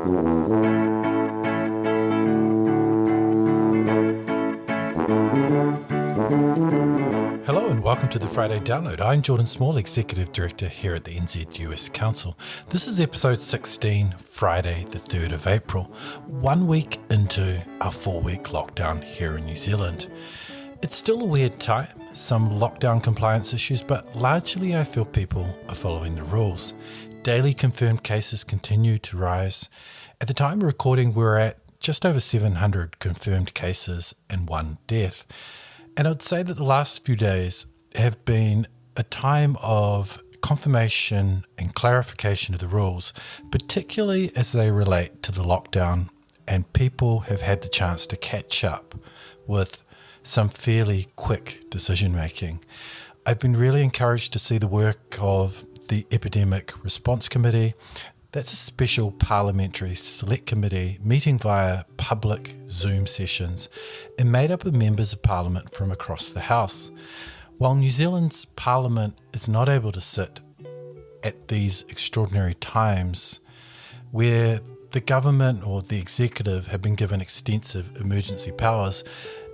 Hello and welcome to the Friday Download. I'm Jordan Small, Executive Director here at the NZ US Council. This is episode 16, Friday the 3rd of April, 1 week into our 4-week lockdown here in New Zealand. It's still a weird time, some lockdown compliance issues, but largely I feel people are following the rules. Daily confirmed cases continue to rise. At the time of recording, we're at just over 700 confirmed cases and 1 death. And I'd say that the last few days have been a time of confirmation and clarification of the rules, particularly as they relate to the lockdown, and people have had the chance to catch up with some fairly quick decision making. I've been really encouraged to see the work of the Epidemic Response Committee. That's a special parliamentary select committee meeting via public Zoom sessions and made up of members of parliament from across the House. While New Zealand's parliament is not able to sit at these extraordinary times where the government or the executive have been given extensive emergency powers,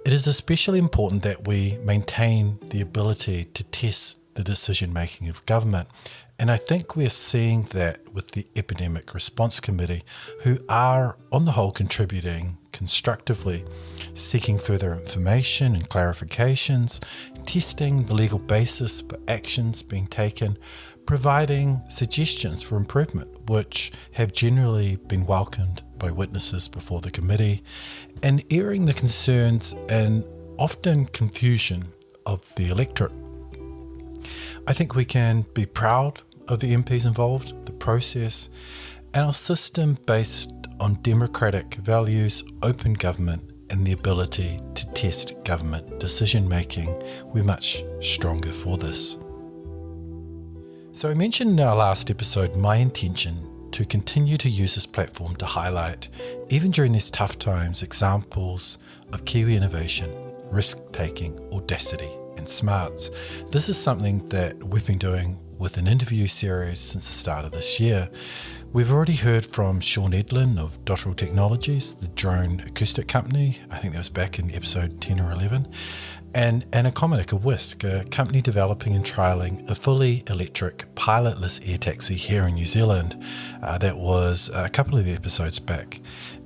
it is especially important that we maintain the ability to test the decision making of government. And I think we're seeing that with the Epidemic Response Committee, who are on the whole contributing constructively, seeking further information and clarifications, testing the legal basis for actions being taken, providing suggestions for improvement, which have generally been welcomed by witnesses before the committee, and airing the concerns and often confusion of the electorate. I think we can be proud of the MPs involved, the process, and our system based on democratic values, open government, and the ability to test government decision making. We're much stronger for this. So I mentioned in our last episode my intention to continue to use this platform to highlight, even during these tough times, examples of Kiwi innovation, risk-taking, audacity, and smarts. This is something that we've been doing with an interview series since the start of this year. We've already heard from Sean Edlin of Dotterel Technologies, the drone acoustic company. I think that was back in episode 10 or 11. And Anna Komanik of Whisk, a company developing and trialling a fully electric pilotless air taxi here in New Zealand. That was a couple of episodes back.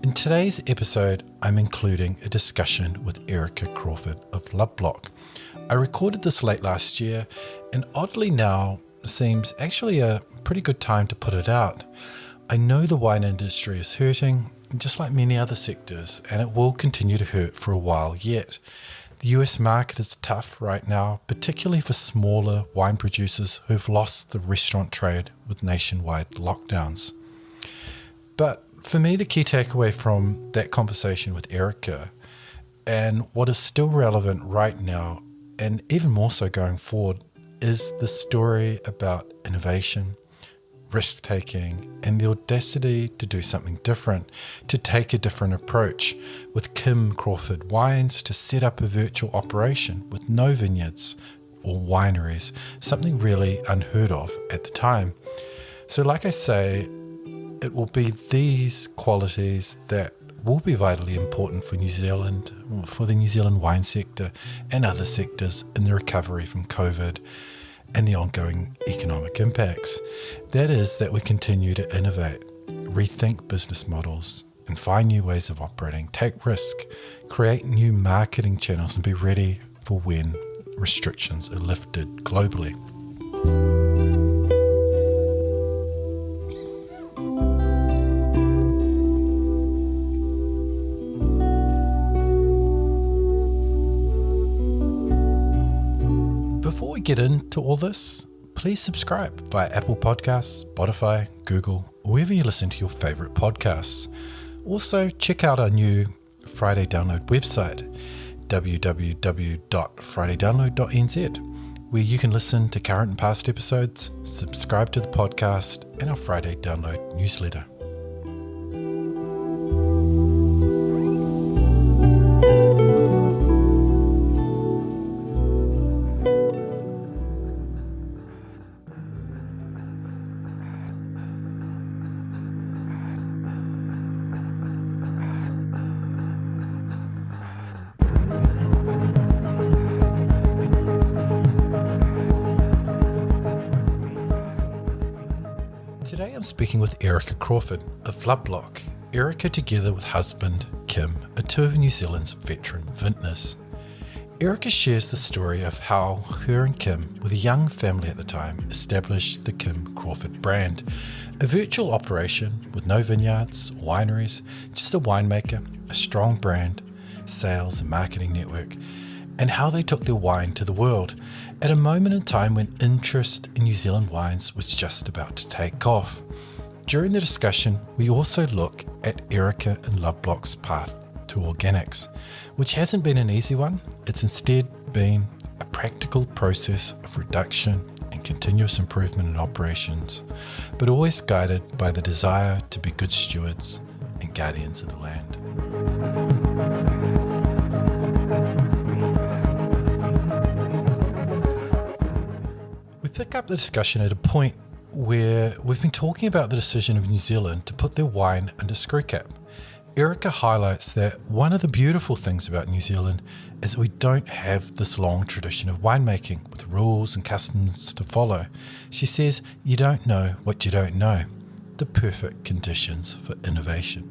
In today's episode, I'm including a discussion with Erica Crawford of LoveBlock. I recorded this late last year, and oddly now seems actually a pretty good time to put it out. I know the wine industry is hurting, just like many other sectors, and it will continue to hurt for a while yet. The US market is tough right now, particularly for smaller wine producers who've lost the restaurant trade with nationwide lockdowns. But for me, the key takeaway from that conversation with Erica, and what is still relevant right now, and even more so going forward, is the story about innovation, risk-taking, and the audacity to do something different, to take a different approach, with Kim Crawford Wines to set up a virtual operation with no vineyards or wineries, something really unheard of at the time. So like I say, it will be these qualities that will be vitally important for New Zealand, for the New Zealand wine sector and other sectors in the recovery from COVID and the ongoing economic impacts. That is that we continue to innovate, rethink business models, and find new ways of operating, take risk, create new marketing channels, and be ready for when restrictions are lifted globally. Before we get into all this, please subscribe via Apple Podcasts, Spotify, Google, or wherever you listen to your favorite podcasts. Also, check out our new Friday Download website, www.fridaydownload.nz, where you can listen to current and past episodes, subscribe to the podcast, and our Friday Download newsletter. I'm speaking with Erica Crawford of LoveBlock. Erica, together with husband Kim, are two of New Zealand's veteran vintners. Erica shares the story of how her and Kim, with a young family at the time, established the Kim Crawford brand, a virtual operation with no vineyards, wineries, just a winemaker, a strong brand, sales and marketing network, and how they took their wine to the world at a moment in time when interest in New Zealand wines was just about to take off. During the discussion, we also look at Erica and LoveBlock's path to organics, which hasn't been an easy one. It's instead been a practical process of reduction and continuous improvement in operations, but always guided by the desire to be good stewards and guardians of the land. Pick up the discussion at a point where we've been talking about the decision of New Zealand to put their wine under screw cap. Erica highlights that one of the beautiful things about New Zealand is that we don't have this long tradition of winemaking with rules and customs to follow. She says, you don't know what you don't know. The perfect conditions for innovation.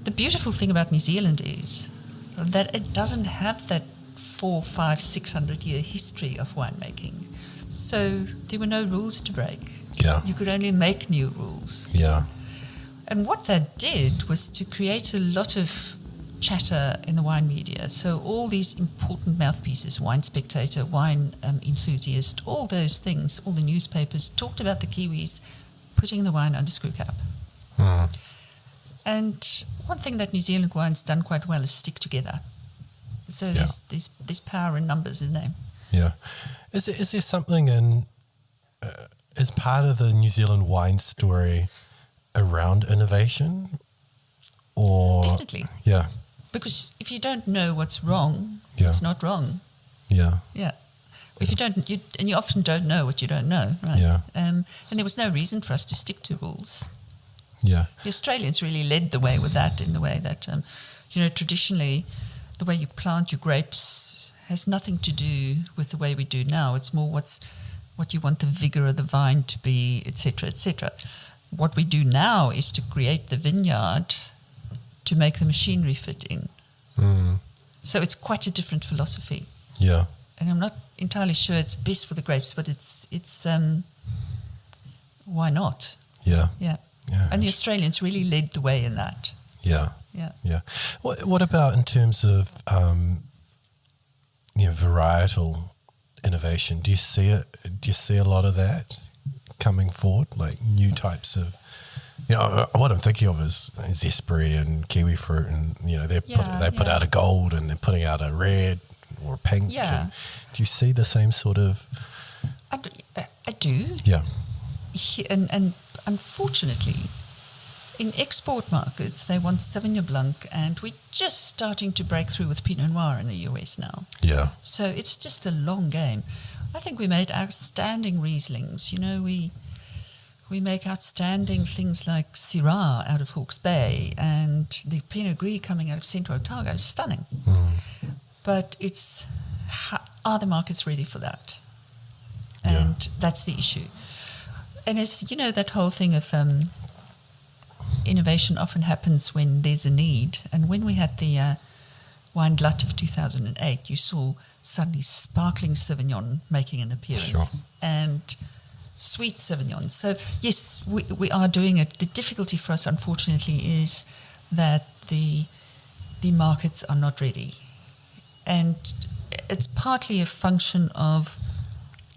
The beautiful thing about New Zealand is that it doesn't have that 400, 500, 600 year history of winemaking. So there were no rules to break. Yeah. You could only make new rules. Yeah. And what that did was to create a lot of chatter in the wine media. So all these important mouthpieces, Wine Spectator, Wine Enthusiast, all those things, all the newspapers talked about the Kiwis putting the wine under screw cap. Mm. And one thing that New Zealand wine's done quite well is stick together. So there's power in numbers, isn't there? Yeah. Is there something in, as part of the New Zealand wine story around innovation? Or Definitely. Yeah. Because if you don't know what's wrong, Yeah. it's not wrong. Yeah. Yeah. If you don't, and you often don't know what you don't know, right? Yeah. And there was no reason for us to stick to rules. Yeah. The Australians really led the way with that, in the way that, traditionally, the way you plant your grapes has nothing to do with the way we do now. It's more what you want the vigor of the vine to be, etc., etc. What we do now is to create the vineyard to make the machinery fit in. Mm. So it's quite a different philosophy. Yeah. And I'm not entirely sure it's best for the grapes, but it's why not? Yeah. Yeah. Yeah. And the Australians really led the way in that. Yeah. Yeah. Yeah. What about in terms of varietal innovation? Do you see it? Do you see a lot of that coming forward, like new types of? What I'm thinking of is zespri and kiwi fruit, and they put out a gold and they're putting out a red or a pink. Yeah. Do you see the same sort of? I do. Yeah. And unfortunately, in export markets, they want Sauvignon Blanc, and we're just starting to break through with Pinot Noir in the US now. Yeah. So it's just a long game. I think we made outstanding Rieslings. We make outstanding things like Syrah out of Hawke's Bay, and the Pinot Gris coming out of Central Otago is stunning. Mm. But are the markets ready for that? And that's the issue. And it's, that whole thing of innovation often happens when there's a need. And when we had the Wine Glut of 2008, you saw suddenly sparkling Sauvignon making an appearance. Sure. And sweet Sauvignon. So, yes, we are doing it. The difficulty for us, unfortunately, is that the markets are not ready. And it's partly a function of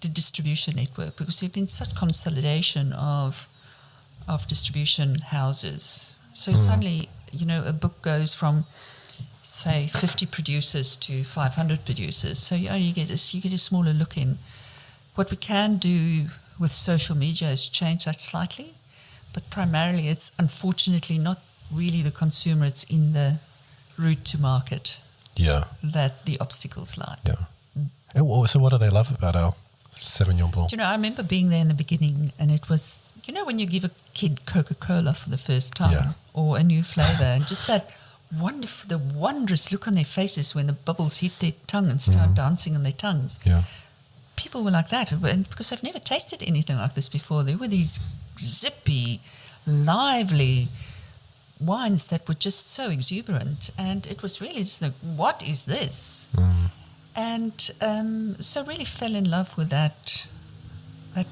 the distribution network, because there's been such consolidation of distribution houses. So suddenly, a book goes from, say, 50 producers to 500 producers. So you get a smaller look in. What we can do with social media is change that slightly, but primarily it's unfortunately not really the consumer, it's in the route to market that the obstacles lie. Yeah. So what do they love about our Sauvignon Blanc? I remember being there in the beginning, and it was, when you give a kid Coca-Cola for the first time or a new flavor, and just that wondrous look on their faces when the bubbles hit their tongue and start dancing on their tongues. Yeah. People were like that, and because I've never tasted anything like this before. There were these zippy, lively wines that were just so exuberant. And it was really just like, what is this? And so really fell in love with that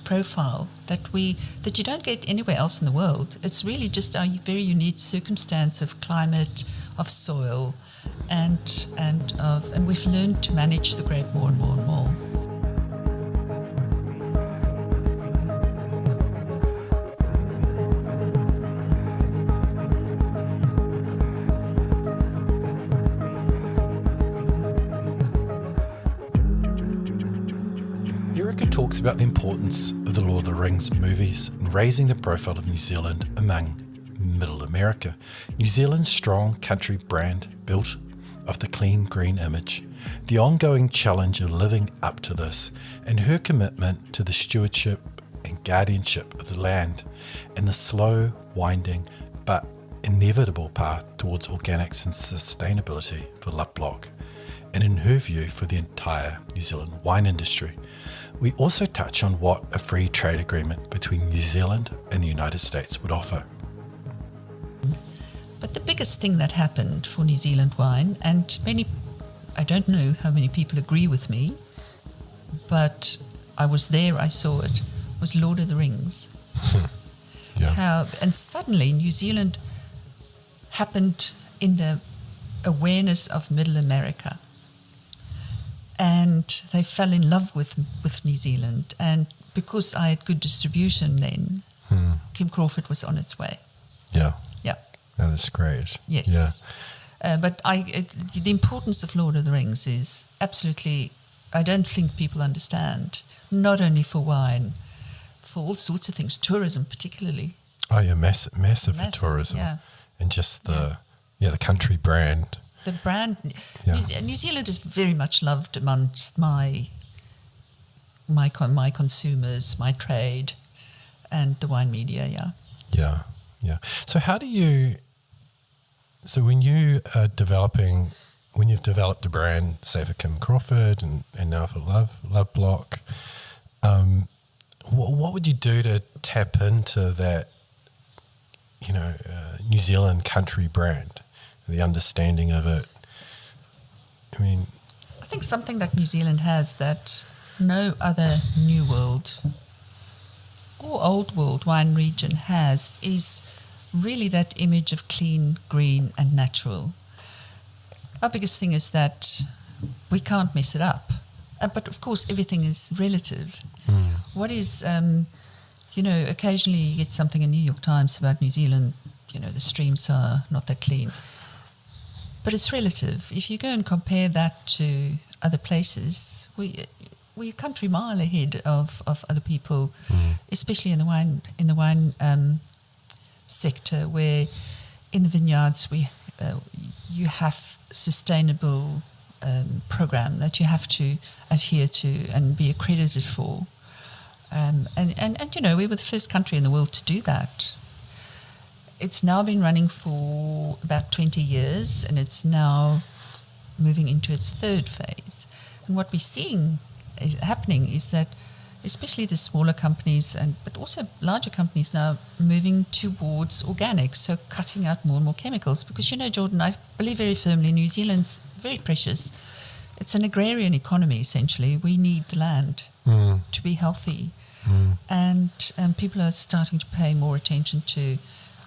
profile that you don't get anywhere else in the world. It's really just our very unique circumstance of climate, of soil, and we've learned to manage the grape more and more and more. Erica talks about the importance of the Lord of the Rings movies in raising the profile of New Zealand among Middle America. New Zealand's strong country brand built of the clean green image, the ongoing challenge of living up to this, and her commitment to the stewardship and guardianship of the land, and the slow, winding but inevitable path towards organics and sustainability for LoveBlock, and in her view for the entire New Zealand wine industry. We also touch on what a free trade agreement between New Zealand and the United States would offer. But the biggest thing that happened for New Zealand wine, and I don't know how many people agree with me, but I was there, I saw it, was Lord of the Rings. Yeah. And suddenly New Zealand happened in the awareness of Middle America. And they fell in love with New Zealand. And because I had good distribution then, Kim Crawford was on its way. Yeah. Yeah. Oh, that's great. Yes. Yeah. But the importance of Lord of the Rings is absolutely, I don't think people understand, not only for wine, for all sorts of things, tourism particularly. Oh, yeah, massive for tourism. Yeah. And just the country brand. The brand, Yeah. New Zealand is very much loved amongst my consumers, my trade, and the wine media. Yeah. So when you are when you've developed a brand, say for Kim Crawford and now for LoveBlock, what would you do to tap into that, New Zealand country brand? The understanding of it. I think something that New Zealand has that no other New World or Old World wine region has is really that image of clean, green and natural. Our biggest thing is that we can't mess it up. But of course everything is relative. What is, occasionally you get something in New York Times about New Zealand, the streams are not that clean. But it's relative. If you go and compare that to other places, we're a country mile ahead of other people, especially in the wine sector, where in the vineyards you have sustainable program that you have to adhere to and be accredited for, and we were the first country in the world to do that. It's now been running for about 20 years, and it's now moving into its third phase. And what we're seeing happening is that, especially the smaller companies, but also larger companies now moving towards organics, so cutting out more and more chemicals. Because, Jordan, I believe very firmly New Zealand's very precious. It's an agrarian economy, essentially. We need the land to be healthy. And people are starting to pay more attention to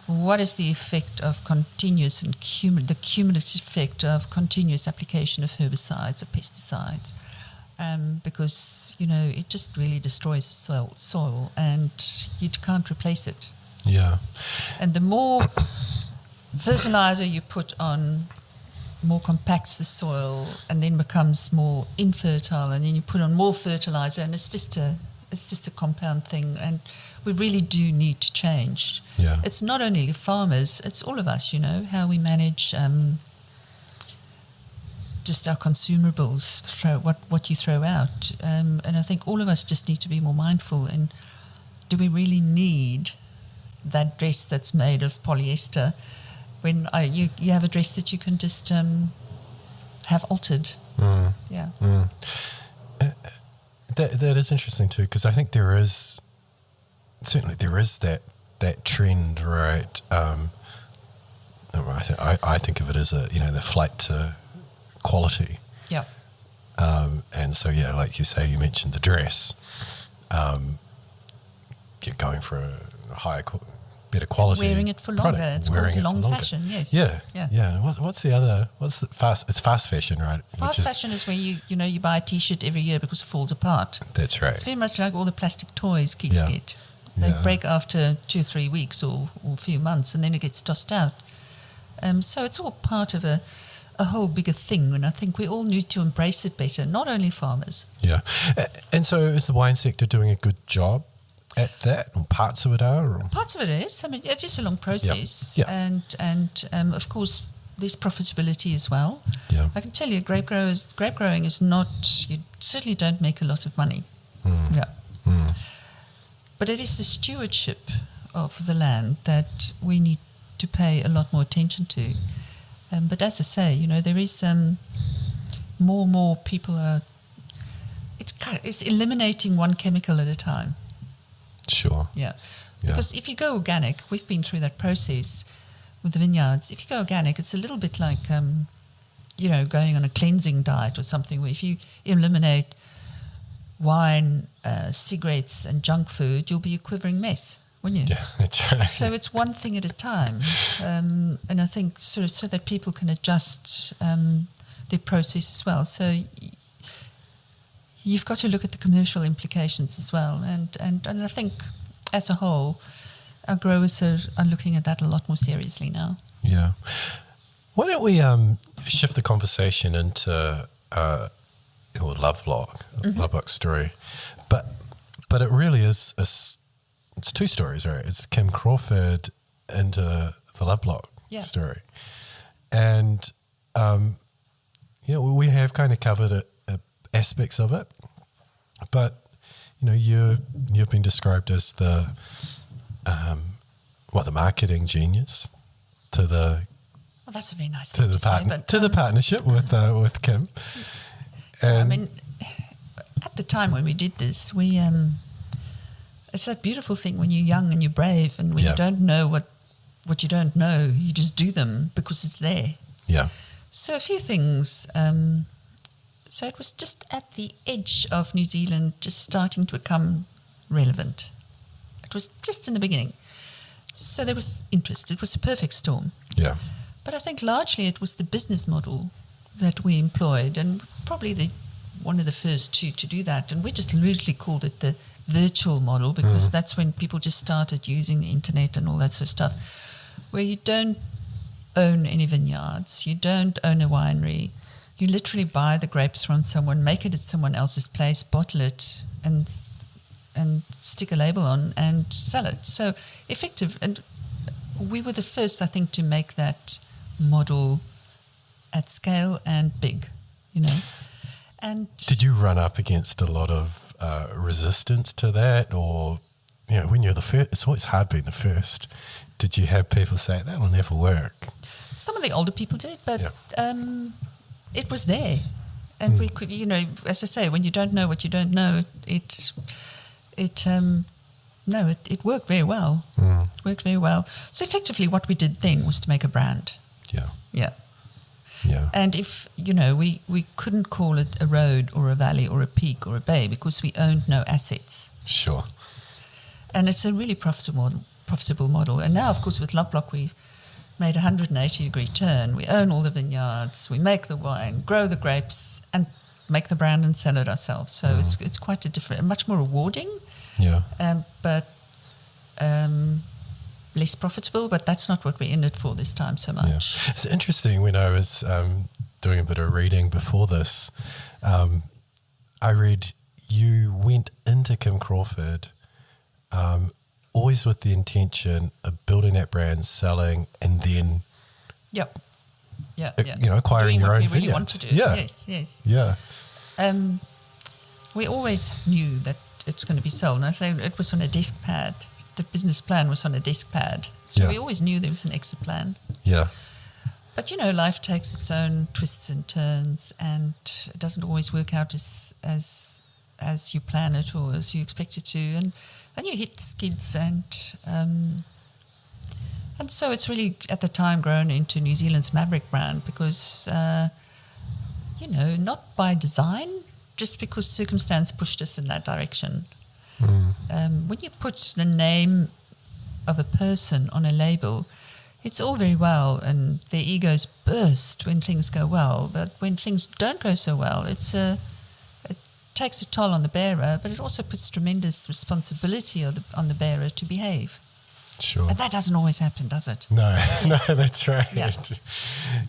what is the effect of continuous and the cumulative effect of continuous application of herbicides or pesticides, because it just really destroys the soil and you can't replace it. Yeah. And the more fertilizer you put on, more compacts the soil and then becomes more infertile, and then you put on more fertilizer, and it's just a compound thing. And we really do need to change. Yeah. It's not only the farmers, it's all of us, how we manage just our consumables, what you throw out. And I think all of us just need to be more mindful. And do we really need that dress that's made of polyester when you have a dress that you can just have altered? Yeah. That is interesting too, because I think there is certainly there is that trend, right? I think of it as the flight to quality. Yeah. And so, like you say, you mentioned the dress. You're going for a higher, better quality. Wearing it for longer. Product. It's Wearing called long it for fashion, yes. Yeah. What's the other? It's fast fashion, right? Fast fashion is where you buy a T-shirt every year because it falls apart. That's right. It's very much like all the plastic toys kids get. They break after 2 or 3 weeks or a few months, and then it gets tossed out. So it's all part of a whole bigger thing, and I think we all need to embrace it better, not only farmers. Yeah. And so is the wine sector doing a good job at that, or parts of it are? Or? Parts of it is. I mean, it's just a long process. Yeah. And of course, there's profitability as well. Yeah. I can tell you, grape growing is not, you certainly don't make a lot of money. Yeah. But it is the stewardship of the land that we need to pay a lot more attention to. But as I say, there is more and more people are. It's eliminating one chemical at a time. Sure. Yeah. Because if you go organic, we've been through that process with the vineyards. If you go organic, it's a little bit like going on a cleansing diet or something. Where if you eliminate wine, cigarettes, and junk food, you'll be a quivering mess, wouldn't you? Yeah, that's right. So it's one thing at a time, and I think so that people can adjust their process as well. So you've got to look at the commercial implications as well, and I think as a whole, our growers are looking at that a lot more seriously now. Yeah. Why don't we shift the conversation into LoveBlock, LoveBlock story, but it really is it's two stories, right? It's Kim Crawford into the LoveBlock story, and we have kind of covered aspects of it, but you've been described as the marketing genius to the. Well, that's a very nice thing to say, but the partnership with Kim. And I mean, at the time when we did this, it's that beautiful thing when you're young and you're brave, and when you don't know what you don't know, you just do them because it's there. Yeah. So a few things. So it was just at the edge of New Zealand just starting to become relevant. It was just in the beginning. So there was interest. It was a perfect storm. Yeah. But I think largely it was the business model that we employed, and probably one of the first two to do that. And we just loosely called it the virtual model because that's when people just started using the internet and all that sort of stuff, where you don't own any vineyards, you don't own a winery, you literally buy the grapes from someone, make it at someone else's place, bottle it, and stick a label on and sell it. So effective, and we were the first, I think, to make that model at scale and big, And did you run up against a lot of resistance to that, or when you're the first? It's always hard being the first. Did you have people say that will never work? Some of the older people did, but it was there, and we could, as I say, when you don't know what you don't know, it worked very well. It worked very well. So effectively, what we did then was to make a brand. Yeah. And if, we couldn't call it a road or a valley or a peak or a bay because we owned no assets. Sure. And it's a really profitable model. And now, of course, with LoveBlock, we made a 180-degree turn. We own all the vineyards, we make the wine, grow the grapes, and make the brand and sell it ourselves. So it's quite much more rewarding. Yeah. But less profitable, but that's not what we're in it for this time so much. Yeah. It's interesting, when I was doing a bit of reading before this, I read you went into Kim Crawford always with the intention of building that brand, selling, and then acquiring your own vineyard. Really want to do. Yes. Yeah. We always knew that it's going to be sold. And I think it was on a desk pad. The business plan was on a desk pad. So we always knew there was an exit plan. Yeah. But, life takes its own twists and turns, and it doesn't always work out as you plan it or as you expect it to. And you hit the skids, and so it's really at the time grown into New Zealand's maverick brand because, not by design, just because circumstance pushed us in that direction. When you put the name of a person on a label, it's all very well, and their egos burst when things go well, but when things don't go so well, it takes a toll on the bearer, but it also puts tremendous responsibility on the bearer to behave. Sure. And that doesn't always happen, does it? No, Yes. no, that's right. Yeah.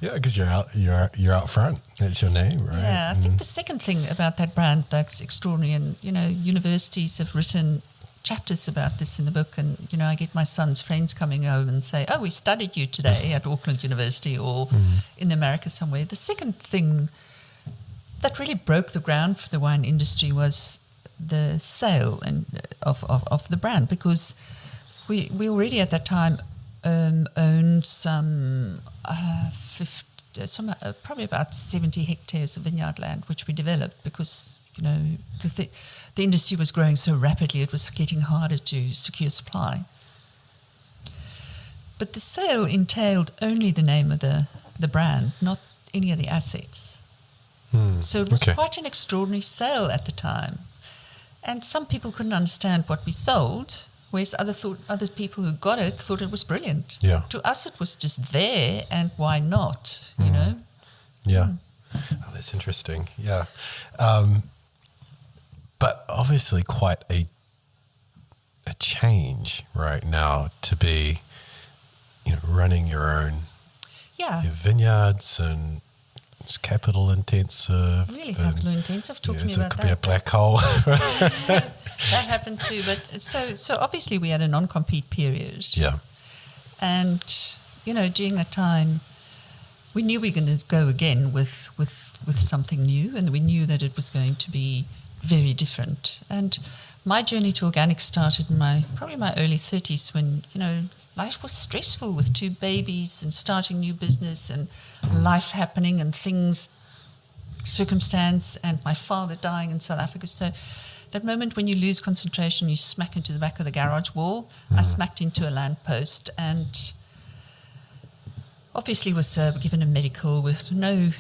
Because you're out front. That's your name, right? Yeah, I think the second thing about that brand that's extraordinary, and universities have written chapters about this in the book, and I get my son's friends coming home and say, "Oh, we studied you today at Auckland University or in America somewhere." The second thing that really broke the ground for the wine industry was the sale of the brand, because we already at that time owned some probably about 70 hectares of vineyard land, which we developed because the industry was growing so rapidly, it was getting harder to secure supply. But the sale entailed only the name of the brand, not any of the assets. So it was quite an extraordinary sale at the time. And some people couldn't understand what we sold, whereas other people who got it thought it was brilliant. Yeah. To us, it was just there, and why not, Yeah. Oh, that's interesting. Yeah. But obviously quite a change right now to be, running your own your vineyards, and it's capital intensive. Really capital intensive. Talk to me about that. It could that. be a black hole. That happened too. But so obviously we had a non-compete period. Yeah. And, during that time, we knew we were going to go again with something new, and we knew that it was going to be very different. And my journey to organics started in probably my early 30s when, life was stressful with 2 babies and starting new business and life happening and circumstance, and my father dying in South Africa. So that moment when you lose concentration, you smack into the back of the garage wall. I smacked into a lamppost, and obviously was given a medical with no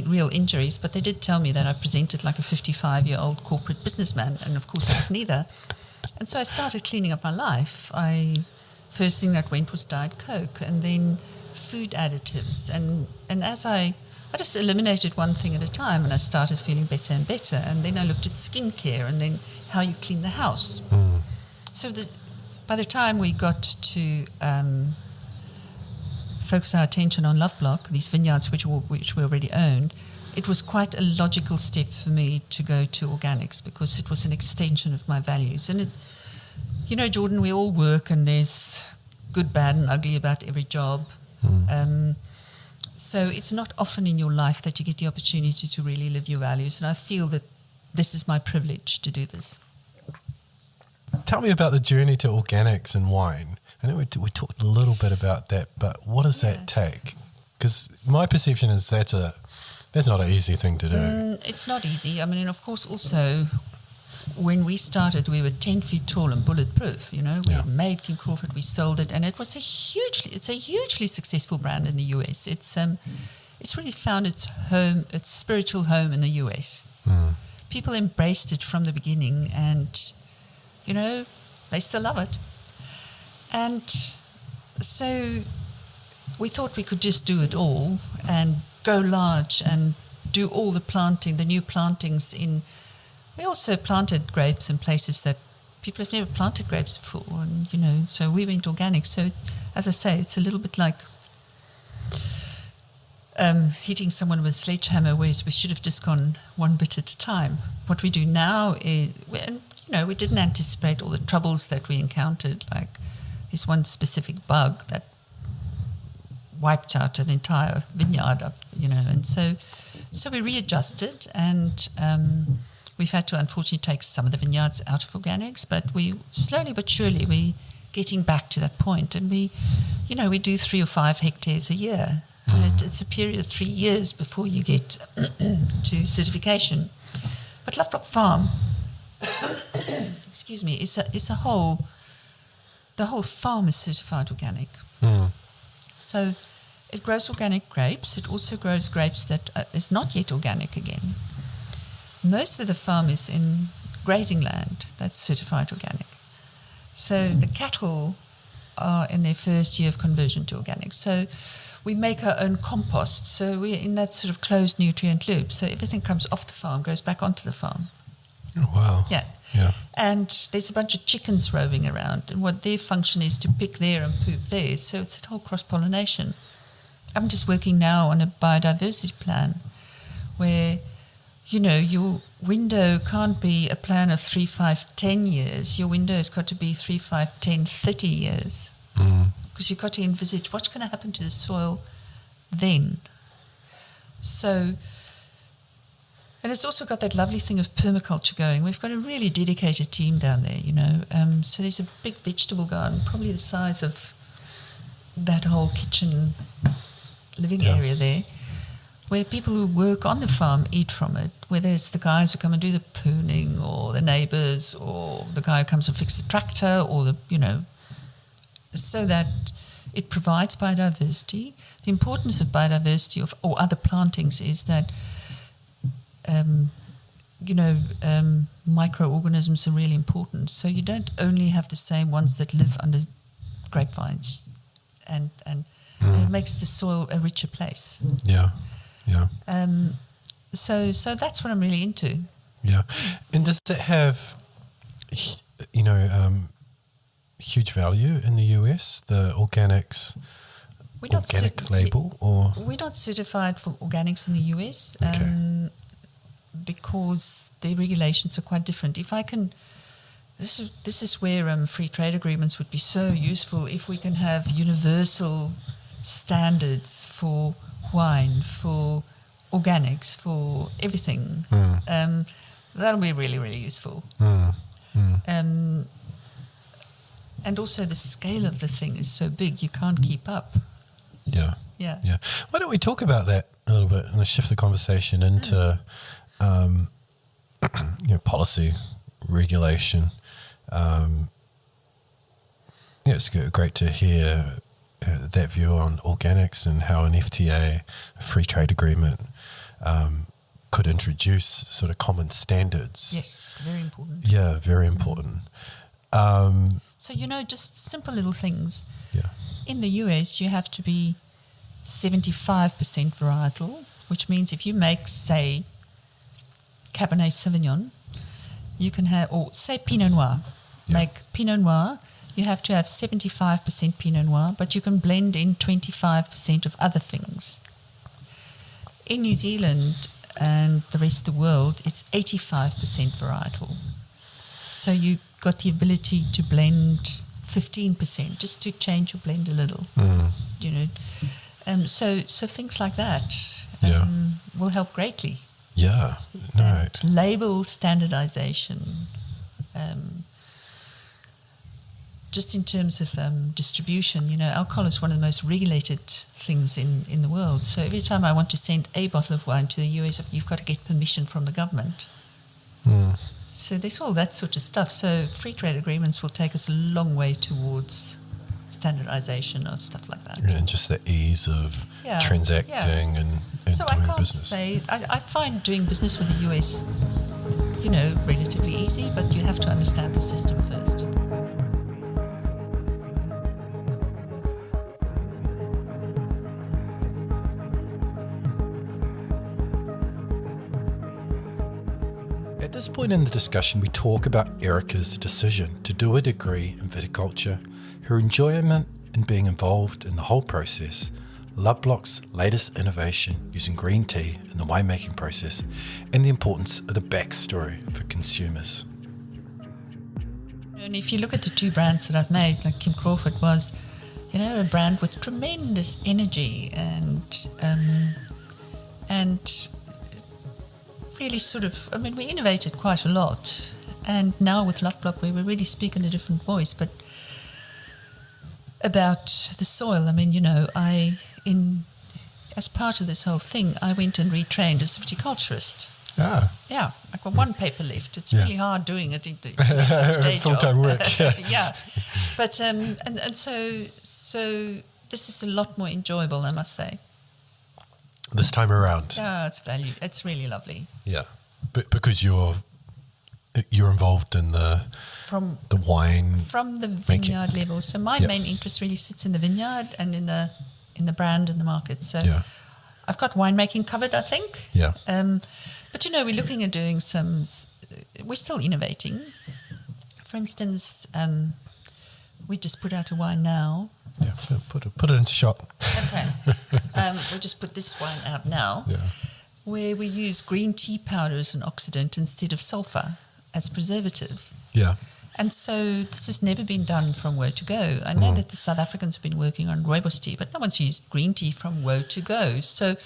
real injuries, but they did tell me that I presented like a 55-year-old corporate businessman, and of course I was neither. And so I started cleaning up my life. First thing that went was Diet Coke, and then food additives, and as I just eliminated one thing at a time, and I started feeling better and better. And then I looked at skincare, and then how you clean the house. So by the time we got to focus our attention on LoveBlock, these vineyards which we already owned, it was quite a logical step for me to go to organics, because it was an extension of my values. And Jordan, we all work, and there's good, bad, and ugly about every job. So it's not often in your life that you get the opportunity to really live your values, and I feel that this is my privilege to do this. Tell me about the journey to organics and wine. I know we talked a little bit about that, but what does that take? Because my perception is that's not an easy thing to do. It's not easy. I mean, of course, also, when we started, we were 10 feet tall and bulletproof. We made King Crawford, we sold it, and it was it's a hugely successful brand in the US. It's really found its spiritual home in the US. People embraced it from the beginning, and they still love it. And so we thought we could just do it all and go large and do all the new plantings in. We also planted grapes in places that people have never planted grapes before, and so we went organic. So, as I say, it's a little bit like hitting someone with a sledgehammer, whereas we should have just gone one bit at a time. What we do now is, we didn't anticipate all the troubles that we encountered. Like this one specific bug that wiped out an entire vineyard up, and so we readjusted, and we've had to unfortunately take some of the vineyards out of organics, but we slowly but surely we getting back to that point, and we do 3 or 5 hectares a year. And it's a period of 3 years before you get to certification. But LoveBlock Farm, is the whole farm is certified organic. So it grows organic grapes. It also grows grapes that is not yet organic again. Most of the farm is in grazing land that's certified organic. So the cattle are in their first year of conversion to organic. So we make our own compost. So we're in that sort of closed nutrient loop. So everything comes off the farm, goes back onto the farm. Oh, wow. Yeah. Yeah. And there's a bunch of chickens roving around, and what their function is to pick there and poop there. So it's a whole cross-pollination. I'm just working now on a biodiversity plan where, your window can't be a plan of 3, 5, 10 years. Your window has got to be 3, 5, 10, 30 years. Because you've got to envisage what's going to happen to the soil then. So, and it's also got that lovely thing of permaculture going. We've got a really dedicated team down there, So there's a big vegetable garden, probably the size of that whole kitchen living area there, where people who work on the farm eat from it, whether it's the guys who come and do the pruning or the neighbours or the guy who comes and fixes the tractor or so that it provides biodiversity. The importance of biodiversity or other plantings is that microorganisms are really important. So you don't only have the same ones that live under grapevines, and it makes the soil a richer place. Yeah, yeah. So that's what I'm really into. Yeah, and does it have, huge value in the US? The organic label, or we're not certified for organics in the US. Okay. Because the regulations are quite different. If I can, this is where free trade agreements would be so useful. If we can have universal standards for wine, for organics, for everything, that'll be really, really useful. And also the scale of the thing is so big, you can't keep up. Yeah. Yeah. Yeah. Why don't we talk about that a little bit and shift the conversation into policy, regulation. It's great to hear that view on organics and how an FTA, a free trade agreement, could introduce sort of common standards. Yes, very important. Yeah, very important. So, just simple little things. Yeah. In the US, you have to be 75% varietal, which means if you make, say, Cabernet Sauvignon, you can have, or say Pinot Noir. Yeah. Make Pinot Noir, you have to have 75% Pinot Noir, but you can blend in 25% of other things. In New Zealand and the rest of the world, it's 85% varietal. So you got the ability to blend 15%, just to change your blend a little. So things like that will help greatly. Yeah, no. And label standardization, just in terms of distribution, alcohol is one of the most regulated things in the world. So every time I want to send a bottle of wine to the US, you've got to get permission from the government. So there's all that sort of stuff. So free trade agreements will take us a long way towards standardization of stuff like that. And just the ease of transacting and so doing I can't business. say, I find doing business with the US, relatively easy, but you have to understand the system first. At this point in the discussion, we talk about Erica's decision to do a degree in viticulture, her enjoyment in being involved in the whole process, LoveBlock's latest innovation using green tea in the winemaking process, and the importance of the backstory for consumers. And if you look at the two brands that I've made, like Kim Crawford was, a brand with tremendous energy and really we innovated quite a lot. And now with LoveBlock, we really speak in a different voice, but about the soil, as part of this whole thing, I went and retrained as a viticulturist. Ah. Yeah, I've got one paper left. It's really hard doing it. Full-time work. Yeah. But and so this is a lot more enjoyable, I must say. This time around. Yeah, it's really lovely. Yeah, but because you're involved in the wine from the vineyard level. So my main interest really sits in the vineyard and in the brand and the market. So I've got winemaking covered, I think. Yeah. But we're looking at doing we're still innovating. For instance, we just put out a wine now. Yeah, put it into shop. Okay. We'll just put this wine out now. Yeah. Where we use green tea powder as an oxidant instead of sulfur as preservative. Yeah. And so this has never been done from woe to go. I know that the South Africans have been working on rooibos tea, but no one's used green tea from woe to go. So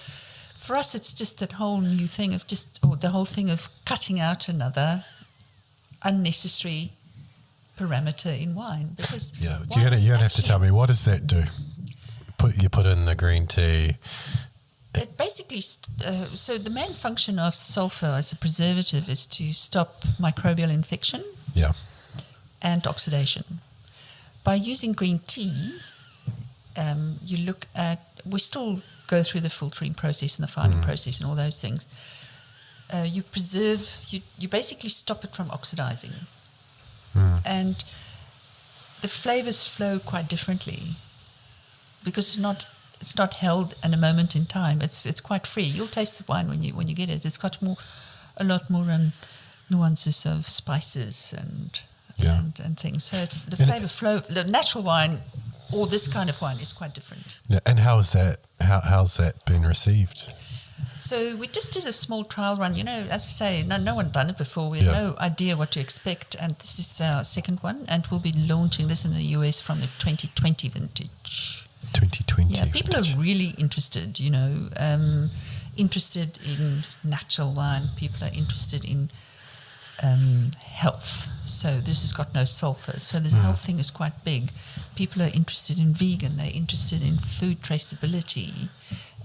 for us, it's just that whole new thing of the whole thing of cutting out another unnecessary parameter in wine. Because you're gonna have to tell me, what does that do? You put in the green tea. It basically, so the main function of sulfur as a preservative is to stop microbial infection. Yeah. And oxidation. By using green tea, we still go through the filtering process and the fining process and all those things. You basically stop it from oxidizing. And the flavors flow quite differently because it's not held in a moment in time. It's quite free. You'll taste the wine when you get it. It's got a lot more nuances of spices and things. So the flavor flow, the natural wine or this kind of wine is quite different. Yeah, and how's that been received? So we just did a small trial run. As I say, no one done it before. We had no idea what to expect, and this is our second one, and we'll be launching this in the US from the 2020 vintage. 2020. Yeah, people are really interested. Interested in natural wine. People are interested in health. So this has got no sulfur. So the health thing is quite big. People are interested in vegan. They're interested in food traceability.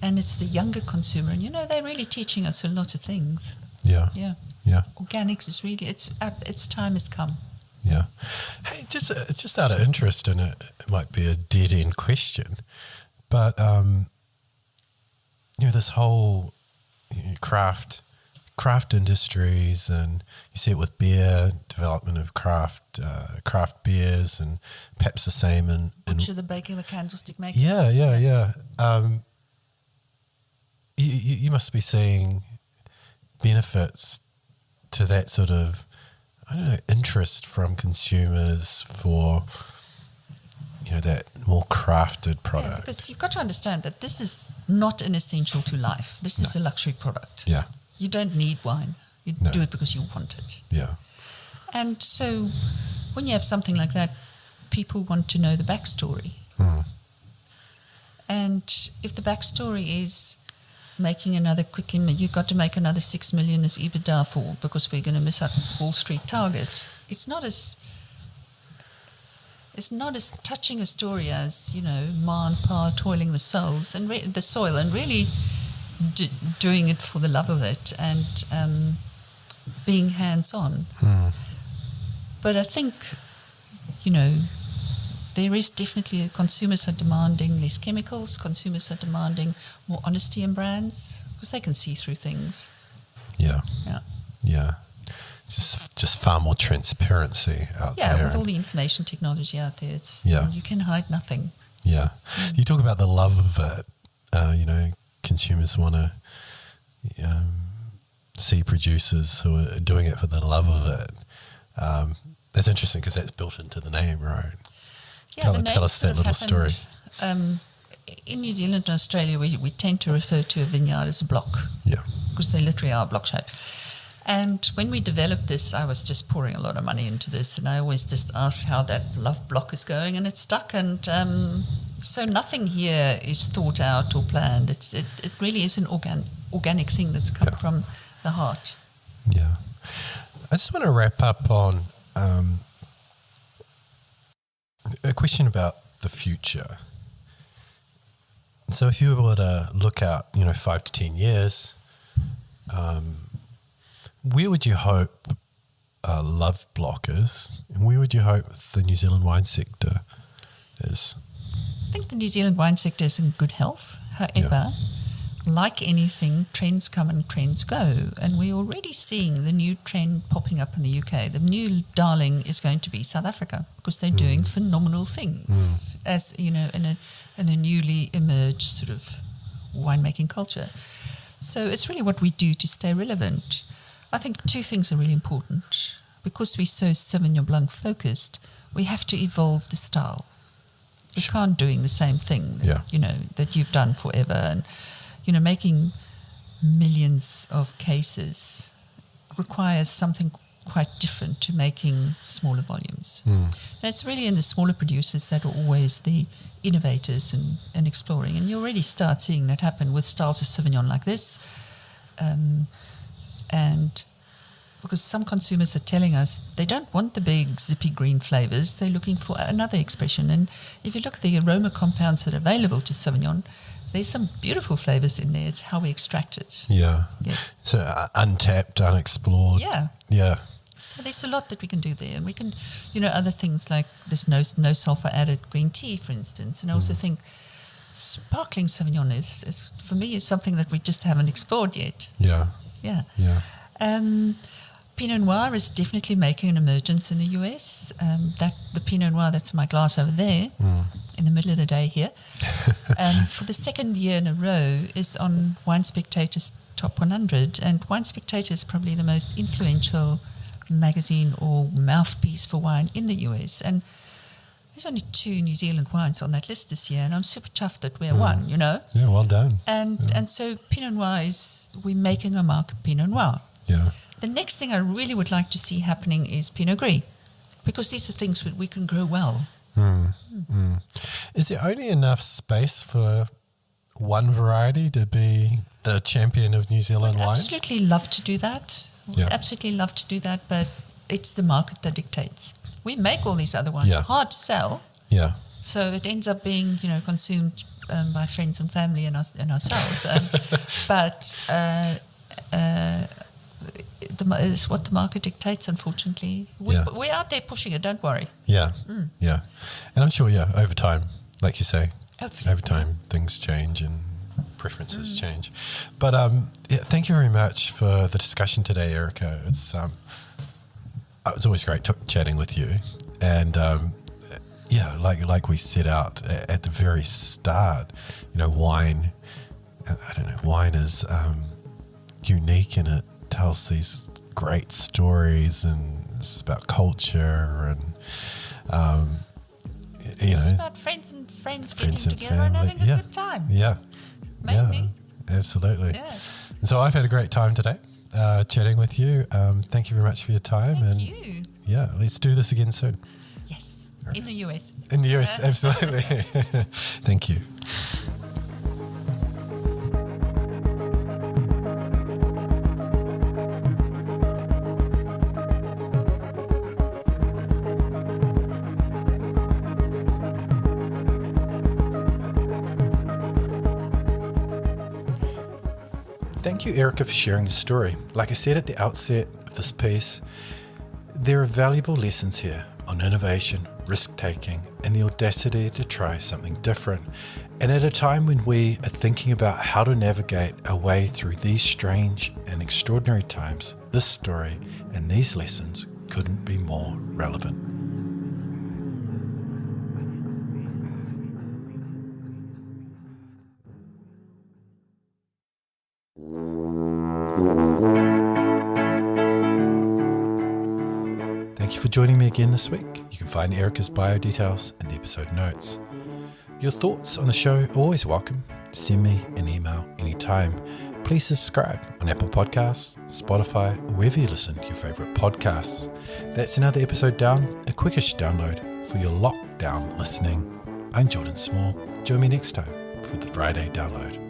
And it's the younger consumer. And, they're really teaching us a lot of things. Yeah. Yeah. Yeah. Organics is really, its time has come. Yeah. Hey, just out of interest, and it might be a dead-end question, but, this whole craft industries, and you see it with beer, development of craft beers, and perhaps the same in Butcher, the baker, the candlestick maker. Yeah. You must be seeing benefits to that sort of, interest from consumers for, that more crafted product. Yeah, because you've got to understand that this is not an essential to life. This is a luxury product. Yeah. You don't need wine. You do it because you want it. Yeah. And so when you have something like that, people want to know the backstory. And if the backstory is making you've got to make another 6 million of EBITDA because we're going to miss our Wall Street target. It's not as touching a story as, Ma and Pa toiling the soil and really doing it for the love of it and being hands-on. But I think, there is definitely, consumers are demanding less chemicals, consumers are demanding more honesty in brands because they can see through things. Yeah. Yeah. Yeah. Just far more transparency out there. Yeah, with all the information technology out there, you can hide nothing. Yeah. You talk about the love of it. Consumers want to see producers who are doing it for the love of it. That's interesting because that's built into the name, right? Yeah, tell us that little story. In New Zealand and Australia, we tend to refer to a vineyard as a block. Yeah. Because they literally are block shape. And when we developed this, I was just pouring a lot of money into this, and I always just asked how that LoveBlock is going, and it's stuck. And so nothing here is thought out or planned. It really is an organic thing that's come from the heart. Yeah. I just want to wrap up on a question about the future. So if you were to look out, 5 to 10 years, Where would you hope LoveBlock is, and where would you hope the New Zealand wine sector is? I think the New Zealand wine sector is in good health. However, like anything, trends come and trends go. And we're already seeing the new trend popping up in the UK. The new darling is going to be South Africa because they're doing phenomenal things, as you know, in a newly emerged sort of winemaking culture. So it's really what we do to stay relevant. I think two things are really important. Because we're so Sauvignon Blanc focused, we have to evolve the style. We can't doing the same thing, that you've done forever. And, making millions of cases requires something quite different to making smaller volumes. And it's really in the smaller producers that are always the innovators and exploring. And you already start seeing that happen with styles of Sauvignon like this. And because some consumers are telling us they don't want the big zippy green flavors, they're looking for another expression. And if you look at the aroma compounds that are available to Sauvignon, there's some beautiful flavors in there. It's how we extract it. Yeah. Yes. So untapped, unexplored. Yeah. Yeah. So there's a lot that we can do there. And we can, other things like this no sulfur added green tea, for instance. And I also think sparkling Sauvignon is for me, is something that we just haven't explored yet. Yeah. Yeah. Yeah. Pinot Noir is definitely making an emergence in the US. The Pinot Noir that's in my glass over there, in the middle of the day here, for the second year in a row is on Wine Spectator's Top 100. And Wine Spectator is probably the most influential magazine or mouthpiece for wine in the US. And there's only 2 New Zealand wines on that list this year, and I'm super chuffed that we're one, Yeah, well done. And so Pinot Noir we're making a mark of Pinot Noir. Yeah. The next thing I really would like to see happening is Pinot Gris, because these are things that we can grow well. Is there only enough space for one variety to be the champion of New Zealand wine? Absolutely love to do that. Absolutely love to do that, but it's the market that dictates. We make all these other wines hard to sell. Yeah. So it ends up being, consumed by friends and family and ourselves. But it's what the market dictates, unfortunately. We're out there pushing it, don't worry. Yeah, yeah. And I'm sure, over time, like you say, hopefully. Over time things change and preferences change. But thank you very much for the discussion today, Erica. It was always great chatting with you. And like we set out at the very start, wine, wine is unique, and it tells these great stories, and it's about culture, and it's about friends getting together and having a good time. Yeah, maybe. Yeah, absolutely. Yeah. And so I've had a great time today chatting with you. Thank you very much for your time. Thank you. Yeah, let's do this again soon. Yes, in the US. In the US, absolutely. Thank you. Thank you, Erica, for sharing your story. Like I said at the outset of this piece, there are valuable lessons here on innovation, risk-taking, and the audacity to try something different. And at a time when we are thinking about how to navigate our way through these strange and extraordinary times, this story and these lessons couldn't be more relevant. Thank you for joining me again this week. You can find Erica's bio details in the episode notes. Your thoughts on the show are always welcome. Send me an email anytime. Please subscribe on Apple Podcasts, Spotify, or wherever you listen to your favourite podcasts. That's another episode down, a quickish download for your lockdown listening. I'm Jordan Small. Join me next time for the Friday Download.